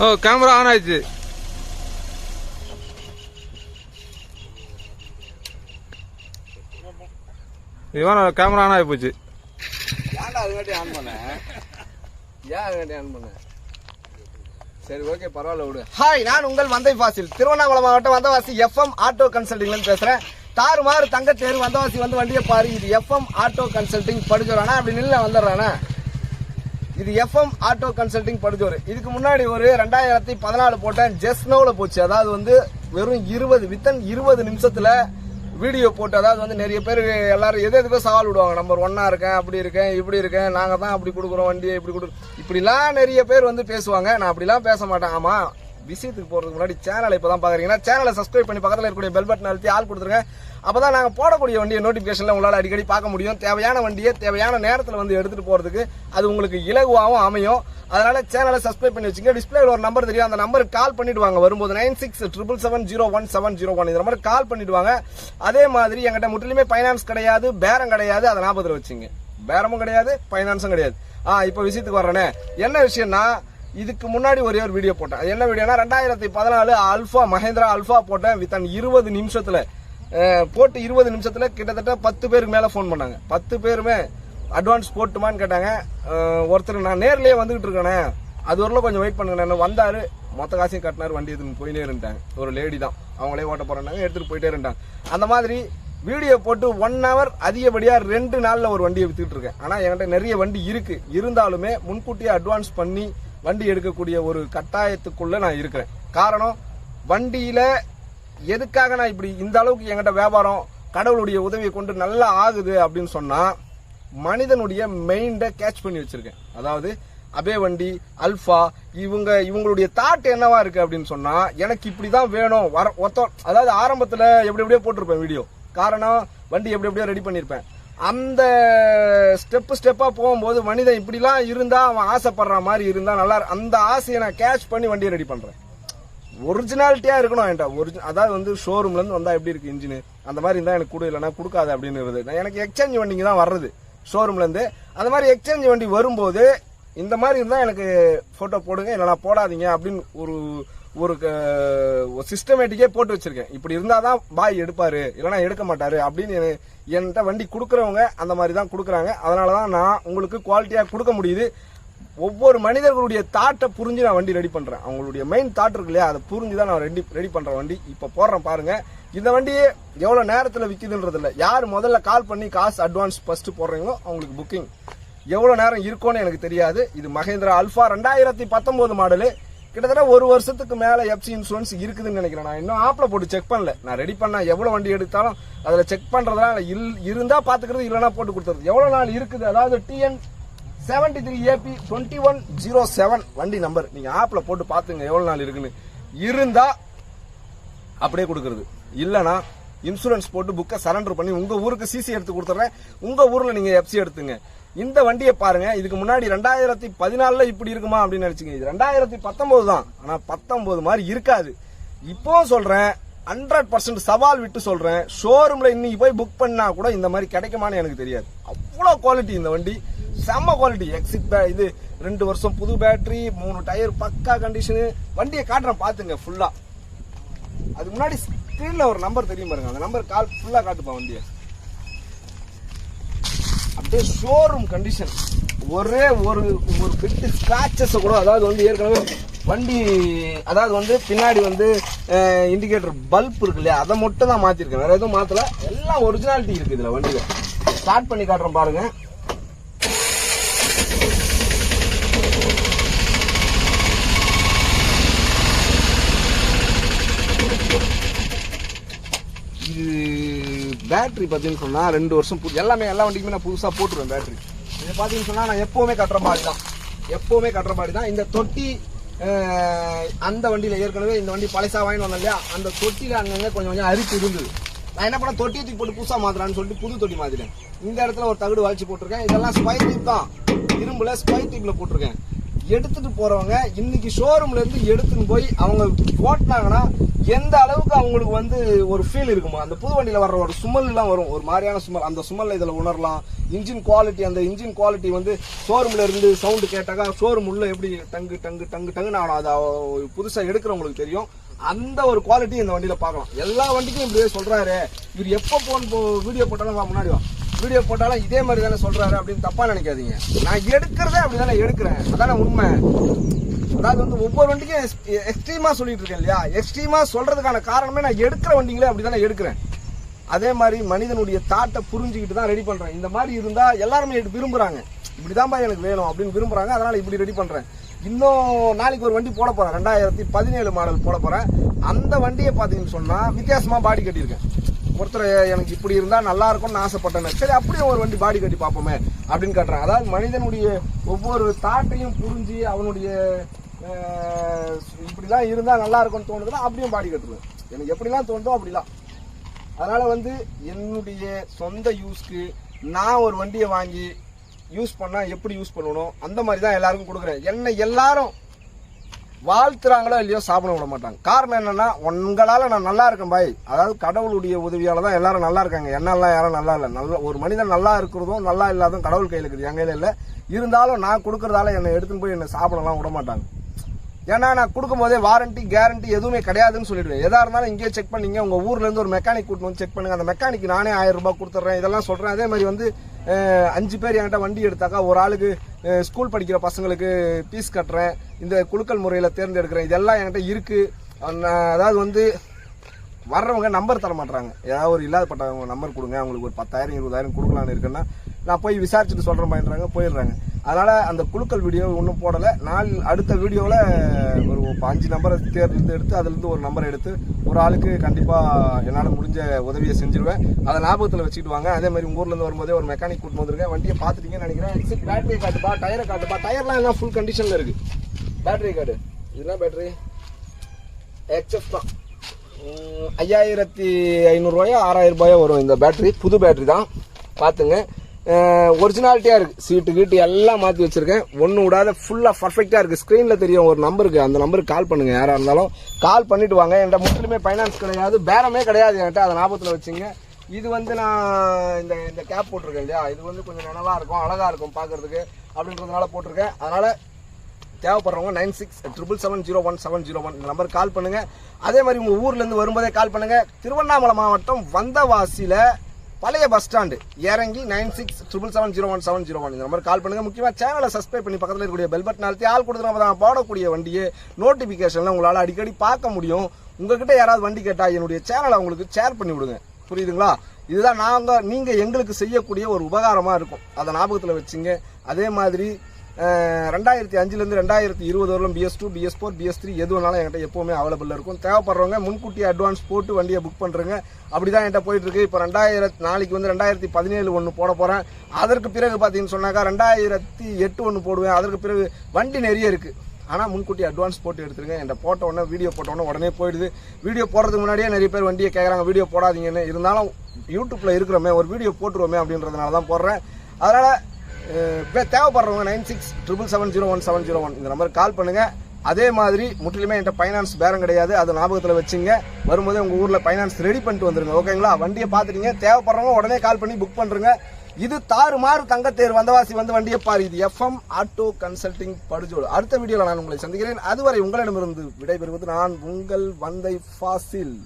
O camera on ஆயிடுச்சு. இவன் camera on ஆகி போச்சு. ஏன்டா அதுக்காட்டி ஆன் பண்ண? ஏன் அதுக்காட்டி ஆன் பண்ண? சரி ஓகே பரவாயில்ல விடு. ஹாய், நான் உங்கள் வந்தை ஃபாசில், திருவண்ணாமலை மாவட்டம் வந்தவாசி எஃப்எம் ஆட்டோ கன்சல்டிங்லேருந்து பேசுகிறேன். தாறுமாறு தங்கத்தேர் வந்தவாசி வந்து வண்டியை பாரு. இது எஃப்எம் ஆட்டோ கன்சல்டிங் படுஜோரானா? அப்படி நில்ல வந்துடுறானா? இது எஃப்எம் ஆட்டோ கன்சல்டிங் படுஜோர். இதுக்கு முன்னாடி ஒரு 2014 போட்டேன், ஜெஸ்னோவில் போச்சு. அதாவது வந்து வெறும் 20 நிமிஷத்துல வீடியோ போட்டு, அதாவது வந்து நிறைய பேர் எல்லாரும் எதுக்கோ சவால் விடுவாங்க. நம்பர் 1 இருக்கேன், அப்படி இருக்கேன், இப்படி இருக்கேன், நாங்கள் தான் அப்படி கொடுக்குறோம் வண்டியை, இப்படி இப்படிலாம் நிறைய பேர் வந்து பேசுவாங்க. நான் அப்படிலாம் பேச மாட்டேன். ஆமா, விஷயத்துக்கு போறதுக்கு முன்னாடி சேனலை இப்பதான் பாக்குறீங்கன்னா சேனலை சப்ஸ்கிரைப் பண்ணி பக்கத்தில் இருக்கக்கூடிய பெல் பட்டன் அழுத்தி ஆள் கொடுத்துருங்க. அப்பதான் நாங்க போடக்கூடிய வண்டியை நோட்டிபிகேஷன்ல உங்களால் அடிக்கடி பார்க்க முடியும். தேவையான வண்டியை தேவையான நேரத்தில் வந்து எடுத்துட்டு போறதுக்கு அது உங்களுக்கு இலகுவாகவும் அமையும். அதனால சேனலை சப்ஸ்கிரைப் பண்ணி வச்சுங்க. டிஸ்பிளேல ஒரு நம்பர் தெரியும், அந்த நம்பருக்கு கால் பண்ணிடுவாங்க. வரும்போது 9677701701 இந்த நம்பருக்கு கால் பண்ணிடுவாங்க. அதே மாதிரி எங்கிட்ட முற்றிலுமே பைனான்ஸ் கிடையாது, பேரம் கிடையாது. அதை ஞாபகத்தில் வச்சுங்க. பேரமும் கிடையாது, பைனான்ஸும் கிடையாது. இப்ப விஷயத்துக்கு வர்றேனே, என்ன விஷயம்னா, இதுக்கு முன்னாடி ஒரே ஒரு வீடியோ போட்டேன். என்ன வீடியோனா 2014 அல்ஃபா, மஹேந்திரா அல்ஃபா போட்டேன். வித் 20 நிமிஷத்துல போட்டு 20 நிமிஷத்துல கிட்டத்தட்ட 10 பேருக்கு மேல போன் பண்ணாங்க. 10 பேருமே அட்வான்ஸ் போட்டுமான்னு கேட்டாங்க. ஒருத்தர் நான் நேர்லயே வந்துகிட்டு இருக்கேனே, அது வரல கொஞ்சம் வெயிட் பண்ணுங்க. வந்தாரு, மொத்த காசையும் கட்டினாரு, வண்டி எடுத்துன்னு போயிட்டே இருந்தாங்க. ஒரு லேடி தான், அவங்களே ஓட்ட போறாங்க, எடுத்துட்டு போயிட்டே இருந்தாங்க. அந்த மாதிரி வீடியோ போட்டு 1 ஹவர் அதிகப்படியா 2 நாள்ல ஒரு வண்டியை வித்துட்டு இருக்கேன். ஆனா என்கிட்ட நிறைய வண்டி இருக்கு, இருந்தாலுமே முன்கூட்டியே அட்வான்ஸ் பண்ணி வண்டி எடுக்கக்கூடிய ஒரு கட்டாயத்துக்குள்ள நான் இருக்கிறேன். காரணம், வண்டியில எதுக்காக நான் இப்படி இந்த அளவுக்கு என்கிட்ட வியாபாரம் கடவுளுடைய உதவியை கொண்டு நல்லா ஆகுது அப்படின்னு சொன்னா, மனிதனுடைய மைண்டை கேட்ச் பண்ணி வச்சிருக்கேன். அதாவது அபே வண்டி, அல்ஃபா, இவங்களுடைய தாட் என்னவா இருக்கு அப்படின்னு சொன்னா, எனக்கு இப்படிதான் வேணும். அதாவது ஆரம்பத்துல எப்படியோ போட்டிருப்பேன் வீடியோ. காரணம், வண்டி எப்படியோ ரெடி பண்ணிருப்பேன். அந்த ஸ்டெப்பா போகும்போது மனிதன் இப்படிலாம் இருந்தா அவன் ஆசைப்படுற மாதிரி இருந்தா நல்லா, அந்த ஆசையை நான் கேட்ச் பண்ணி வண்டியை ரெடி பண்றேன். ஒரிஜினாலிட்டியா இருக்கணும் என்கிட்ட. அதாவது வந்து ஷோரூம்ல இருந்து வந்தா எப்படி இருக்கு இன்ஜின், அந்த மாதிரி இருந்தா எனக்கு கொடு, இல்லைன்னா கொடுக்காது அப்படின்னு. எனக்கு எக்ஸ்சேஞ்ச் வண்டிங்க தான் வர்றது ஷோரூம்ல இருந்து. அந்த மாதிரி எக்ஸ்சேஞ்ச் வண்டி வரும்போது இந்த மாதிரி இருந்தா எனக்கு போட்டோ போடுங்க, இல்லைன்னா போடாதீங்க அப்படின்னு ஒரு சிஸ்டமேட்டிக்கே போட்டு வச்சிருக்கேன். இப்படி இருந்தாதான் பாய் எடுப்பாரு, இல்லைன்னா எடுக்க மாட்டாரு அப்படின்னு என்கிட்ட வண்டி கொடுக்கறவங்க அந்த மாதிரி தான் கொடுக்குறாங்க. அதனாலதான் நான் உங்களுக்கு குவாலிட்டியா கொடுக்க முடியுது. ஒவ்வொரு மனிதர்களுடைய தாட்டை புரிஞ்சு நான் வண்டி ரெடி பண்றேன். அவங்களுடைய மெயின் தாட் இருக்கு இல்லையா, அதை புரிஞ்சுதான் நான் ரெடி பண்றேன் வண்டி. இப்ப போடுறேன் பாருங்க. இந்த வண்டியே எவ்வளவு நேரத்துல விக்குதுன்றது இல்ல, யார் முதல்ல கால் பண்ணி காசு அட்வான்ஸ் ஃபர்ஸ்ட் போடுறீங்களோ அவங்களுக்கு புக்கிங் எவ்வளவு நேரம் இருக்கும்னு எனக்கு தெரியாது. இது மஹேந்திரா அல்ஃபா 2019 மாடலு. கிட்டத்தட்ட 1 வருஷத்துக்கு மேல எஃப்சி இன்சூரன்ஸ் இருக்குதுன்னு நினைக்கிறேன். நான் இன்னும் ஆப்ல போட்டு செக் பண்ணல. நான் ரெடி பண்ண எவ்வளவு வண்டி எடுத்தாலும் அதுல செக் பண்றதுலாம் இருந்தா பாத்துக்கிறது, இல்லைன்னா போட்டு கொடுத்துறது. எவ்வளவு நாள் இருக்குது, அதாவது TN 73AP 2107 வண்டி நம்பர். நீங்க ஆப்ல போட்டு பாத்துங்க எவ்வளவு நாள் இருக்குன்னு. இருந்தா அப்படியே கொடுக்கறது, இல்லனா இன்சூரன்ஸ் போட்டு புக்கை சரண்டர் பண்ணி உங்க ஊருக்கு சிசி எடுத்து கொடுத்துறேன். உங்க ஊர்ல நீங்க எஃப்சி எடுத்துங்க. இந்த வண்டியை பாருங்க. இதுக்கு முன்னாடி 2014 இப்படி இருக்குமா அப்படின்னு நினைச்சுங்க. இது 2019 தான். ஆனா 19 மாதிரி இருக்காது. இப்போ சொல்றேன், 100% சவால் விட்டு சொல்றேன், ஷோரூம்ல இன்னைக்கு போய் புக் பண்ணா கூட இந்த மாதிரி கிடைக்குமான்னு எனக்கு தெரியாது. அவ்வளவு குவாலிட்டி இந்த வண்டி, செம்ம குவாலிட்டி. எக்ஸிட் இது 2 வருஷம் புது பேட்டரி, 3 டயர் பக்கா கண்டிஷனு. வண்டியை காட்டுறேன் பாத்துங்க ஃபுல்லா. அதுக்கு முன்னாடி ஸ்கிரீன்ல ஒரு நம்பர் தெரியும் பாருங்க, அந்த நம்பர் கால் ஃபுல்லா காட்டுப்பா வண்டியை. அப்படியே ஷோரூம் கண்டிஷன். ஒரே ஒரு பிட் ஸ்கிராச்சஸ் கூட, அதாவது வந்து ஏற்கனவே வண்டி, அதாவது வந்து பின்னாடி வந்து இண்டிகேட்டர் பல்ப் இருக்கு இல்லையா, அதை மட்டும் தான் மாத்திருக்கேன், வேற எதுவும் மாத்தல. எல்லாம் ஒரிஜினாலிட்டி இருக்கு இதுல வண்டியில. ஸ்டார்ட் பண்ணி காட்டுறேன் பாருங்க. இது பேட்டரி பார்த்தீங்கன்னு சொன்னா 2 வருஷம் எல்லா வண்டிக்குமே நான் புதுசா போட்டுருவேன் பேட்டரி. இதை பார்த்தீங்கன்னு சொன்னா நான் எப்பவுமே கட்டுற மாதிரி தான். இந்த தொட்டி அந்த வண்டியில ஏற்கனவே இந்த வண்டி பழசா வாங்கி வந்தேன் இல்லையா, அந்த தொட்டியில அங்கங்க கொஞ்சம் அரிப்பு இருந்தது. நான் என்ன பண்ண, தொட்டியை தூக்கி போட்டு புதுசா மாத்துறான்னு சொல்லிட்டு புது தொட்டி மாத்திட்டேன். இந்த இடத்துல ஒரு தகடு வளைச்சு போட்டிருக்கேன். இதெல்லாம் ஸ்பை டியூப் தான், இரும்புல ஸ்பை டியூப்ல போட்டிருக்கேன். எடுத்துட்டு போறவங்க இன்னைக்கு ஷோரூம்ல இருந்து எடுத்துன்னு போய் அவங்க போட்டாங்கன்னா எந்த அளவுக்கு அவங்களுக்கு வந்து ஒரு ஃபீல் இருக்குமோ, அந்த புது வண்டியில வர்ற ஒரு சுமல் எல்லாம் வரும், ஒரு மாதிரியான சுமல், அந்த சுமல்ல இதுல உணரலாம். இன்ஜின் குவாலிட்டி, அந்த இன்ஜின் குவாலிட்டி வந்து ஷோரூம்ல இருந்து சவுண்டு கேட்டாக்கா ஷோரூம் உள்ள எப்படி டங்கு டங்கு டங்கு டங்குன்னு ஆடும், அது புதுசா எடுக்கிறவங்களுக்கு தெரியும். அந்த ஒரு குவாலிட்டி இந்த வண்டியில பார்க்கலாம். எல்லா வண்டிக்கும் இப்படியே சொல்றாரு, இவர் எப்போ வீடியோ போட்டாலும் முன்னாடி வீடியோ போட்டாலும் இதே மாதிரி தானே சொல்றாரு அப்படின்னு தப்பா நினைக்காதீங்க. நான் எடுக்கிறதே அப்படிதானே எடுக்கிறேன், அதான உண்மை. அதாவது வந்து ஒவ்வொரு வண்டிக்கும் எக்ஸ்ட்ரீமா சொல்லிட்டு இருக்கேன் இல்லையா, எக்ஸ்ட்ரீமா சொல்றதுக்கான காரணமே நான் எடுக்கிற வண்டிங்களே அப்படிதானே எடுக்கிறேன். அதே மாதிரி மனிதனுடைய தாட்டை புரிஞ்சுக்கிட்டு தான் ரெடி பண்றேன். இந்த மாதிரி இருந்தா எல்லாருமே விரும்புறாங்க, இப்படிதான்பா எனக்கு வேணும் அப்படின்னு விரும்புறாங்க. அதனால இப்படி ரெடி பண்றேன். இன்னும் நாளைக்கு ஒரு வண்டி போட போறேன், 2017 மாடல் போட போறேன். அந்த வண்டியை பாத்தீங்கன்னு சொன்னா வித்தியாசமா பாடி கட்டியிருக்கேன். ஒருத்தர் எனக்கு இப்படி இருந்தா நல்லா இருக்கும்னு ஆசைப்பட்டேன், சரி அப்படியே ஒரு வண்டி பாடி கட்டி பார்ப்போமே அப்படின்னு காட்டுறேன். அதாவது மனிதனுடைய ஒவ்வொரு தாட்டையும் புரிஞ்சு அவனுடைய இப்படிலாம் இருந்தா நல்லா இருக்கும்னு தோணுதுன்னா அப்படியும் பாடி கட்டுருவேன். எனக்கு எப்படிலாம் தோணுதோ அப்படிலாம். அதனால வந்து என்னுடைய சொந்த யூஸ்க்கு நான் ஒரு வண்டியை வாங்கி யூஸ் பண்ணா எப்படி யூஸ் பண்ணணும் அந்த மாதிரி தான் எல்லாருக்கும் கொடுக்குறேன். என்ன எல்லாரும் வாழ்த்துறாங்களோ இல்லையோ சாப்பிட விட மாட்டாங்க. காரணம் என்னன்னா, உங்களால நான் நல்லா இருக்கேன் பாய், அதாவது கடவுளுடைய உதவியால தான் எல்லாரும் நல்லா இருக்காங்க. என்னெல்லாம் யாரும் நல்லா இல்லை. நல்ல ஒரு மனிதன் நல்லா இருக்கிறதும் நல்லா இல்லாததும் கடவுள் கையில் இருக்குது, என் கையில இல்லை. இருந்தாலும் நான் கொடுக்கறதால என்னை எடுத்துன்னு போய் என்னை சாப்பிடலாம் விட மாட்டாங்க. ஏன்னா நான் கொடுக்கும் போதே வாரண்டி கேரண்டி எதுவுமே கிடையாதுன்னு சொல்லிடுவேன். எதா இருந்தாலும் இங்கேயே செக் பண்ணீங்க, உங்க ஊர்ல இருந்து ஒரு மெக்கானிக் கூட்டு வந்து செக் பண்ணுங்க, அந்த மெக்கானிக் நானே 1000 ரூபாய் கொடுத்துட்றேன், இதெல்லாம் சொல்றேன். அதே மாதிரி வந்து 5 பேர் என்கிட்ட வண்டி எடுத்தாக்கா ஒரு ஆளுக்கு ஸ்கூல் படிக்கிற பசங்களுக்கு பீஸ் கட்டுறேன், இந்த குலுக்கல் முறையில தேர்ந்தெடுக்கிறேன், இதெல்லாம் என்கிட்ட இருக்கு. அதாவது வந்து வர்றவங்க நம்பர் தர மாட்டாங்க, ஏதாவது ஒரு இல்லாதப்பட்டவங்க நம்பர் கொடுங்க, அவங்களுக்கு ஒரு 10,000 20,000 கொடுக்கலான்னு இருக்குன்னா நான் போய் விசாரிச்சுட்டு சொல்றேன் பயன்றாங்க, போயிடுறாங்க. அதனால அந்த குலுக்கல் வீடியோ ஒன்றும் போடலை. அடுத்த வீடியோவில் ஒரு 5 நம்பரை எடுத்து அதுலேருந்து ஒரு நம்பரை எடுத்து ஒரு ஆளுக்கு கண்டிப்பாக என்னால் முடிஞ்ச உதவியை செஞ்சிருவேன். அதை ஞாபகத்தில் வச்சுட்டு வாங்க. அதே மாதிரி உங்கள் ஊர்லேருந்து வரும்போதே ஒரு மெக்கானிக் கூட்டு வந்துருக்கேன். வண்டியை பார்த்துட்டீங்கன்னு நினைக்கிறேன். பேட்டரியை காட்டுப்பா, டயரை காட்டுப்பா. டயர்லாம் எல்லாம் ஃபுல் கண்டிஷனில் இருக்கு. பேட்டரி கார்டு இதெல்லாம் பேட்டரி எக்ஸ்எஃப் தான். 5500 ரூபாயோ 6000 ரூபாயோ வரும் இந்த பேட்டரி. புது பேட்டரி தான், பார்த்துங்க. ஒரிஜினாலிட்டியா இருக்கு. சீட்டு கீட்டு எல்லாம் மாற்றி வச்சிருக்கேன், ஒன்றும் விடாத ஃபுல்லாக பர்ஃபெக்டாக இருக்கு. ஸ்க்ரீனில் தெரியும் ஒரு நம்பருக்கு, அந்த நம்பருக்கு கால் பண்ணுங்க. யாராக இருந்தாலும் கால் பண்ணிட்டு வாங்க. என்கிட்ட முற்றிலுமே ஃபைனான்ஸ் கிடையாது, பேரமே கிடையாது என்கிட்ட, அதை ஞாபகத்தில் வச்சுங்க. இது வந்து நான் இந்த கேப் போட்டிருக்கேன் இல்லையா, இது வந்து கொஞ்சம் நல்லா இருக்கும், அழகா இருக்கும் பார்க்கறதுக்கு அப்படின்றதுனால போட்டிருக்கேன். அதனால தேவைப்படுறவங்க 9677701701 இந்த நம்பருக்கு கால் பண்ணுங்க. அதே மாதிரி உங்க ஊர்ல இருந்து வரும்போதே கால் பண்ணுங்க. திருவண்ணாமலை மாவட்டம் வந்தவாசியில பழைய பஸ் ஸ்டாண்டு இறங்கி 9677701701 இந்த நம்பர் கால் பண்ணுங்க. முக்கியமா சேனலை சப்ஸ்கிரைப் பண்ணி பக்கத்தில் இருக்கக்கூடிய பெல் பட்டன் அழுத்தி ஆள் கொடுத்து நம்ம தான் போடக்கூடிய வண்டியை நோட்டிபிகேஷன்ல உங்களால அடிக்கடி பார்க்க முடியும். உங்ககிட்ட யாராவது வண்டி கேட்டா என்னுடைய சேனலை உங்களுக்கு ஷேர் பண்ணி விடுங்க, புரியுதுங்களா? இதுதான் நீங்க எங்களுக்கு செய்யக்கூடிய ஒரு உபகாரமா இருக்கும், அதை ஞாபகத்தில் வச்சுங்க. அதே மாதிரி 2005 இருந்து 2020 வரலும் BS2 BS4 BS3 எது வேணாலும் என்கிட்ட எப்பவுமே அவைலபிள் இருக்கும். தேவைப்படுறவங்க முன்கூட்டி அட்வான்ஸ் போட்டு வண்டியை புக் பண்றேங்க. அப்படிதான் என்கிட்ட போயிட்டு இருக்கு. இப்போ நாளைக்கு வந்து 2017 ஒன்று போட போறேன். அதற்கு பிறகு பாத்தீங்கன்னு சொன்னாக்கா 2008 ஒன்று போடுவேன். அதற்கு பிறகு வண்டி நிறைய இருக்கு. ஆனா முன்கூட்டி அட்வான்ஸ் போட்டு எடுத்துருங்க. என்கிட்ட போட்ட உடனே வீடியோ போட்ட உடனே உடனே போயிடுது. வீடியோ போடுறதுக்கு முன்னாடியே நிறைய பேர் வண்டியை கேட்கறாங்க, வீடியோ போடாதீங்கன்னு. இருந்தாலும் யூடியூப்ல இருக்கிறோமே, ஒரு வீடியோ போட்டுருவோமே அப்படின்றதுனால தான் போடுறேன். அதனால தேவைப்படுறவங்க 9677701701 இந்த நம்பருக்கு கால் பண்ணுங்க. அதே மாதிரி முற்றிலுமே என்கிட்ட ஃபைனான்ஸ் பேரம் கிடையாது, அது ஞாபகத்தில் வச்சுங்க. வரும்போதே உங்க ஊர்ல ஃபைனான்ஸ் ரெடி பண்ணிட்டு வந்துருங்க, ஓகேங்களா? வண்டியை பார்த்துட்டீங்க, தேவைப்படுறவங்க உடனே கால் பண்ணி புக் பண்றீங்க. இது தாறுமாறு தங்கத்தேர் வந்தவாசி வந்து வண்டியை பாரு. இது FM ஆட்டோ கன்சல்டிங் படுஜோடு. அடுத்த வீடியோவில் நான் உங்களை சந்திக்கிறேன். அதுவரை உங்களிடமிருந்து விடைபெறுவது நான் உங்கள் வந்தை ஃபாசில்.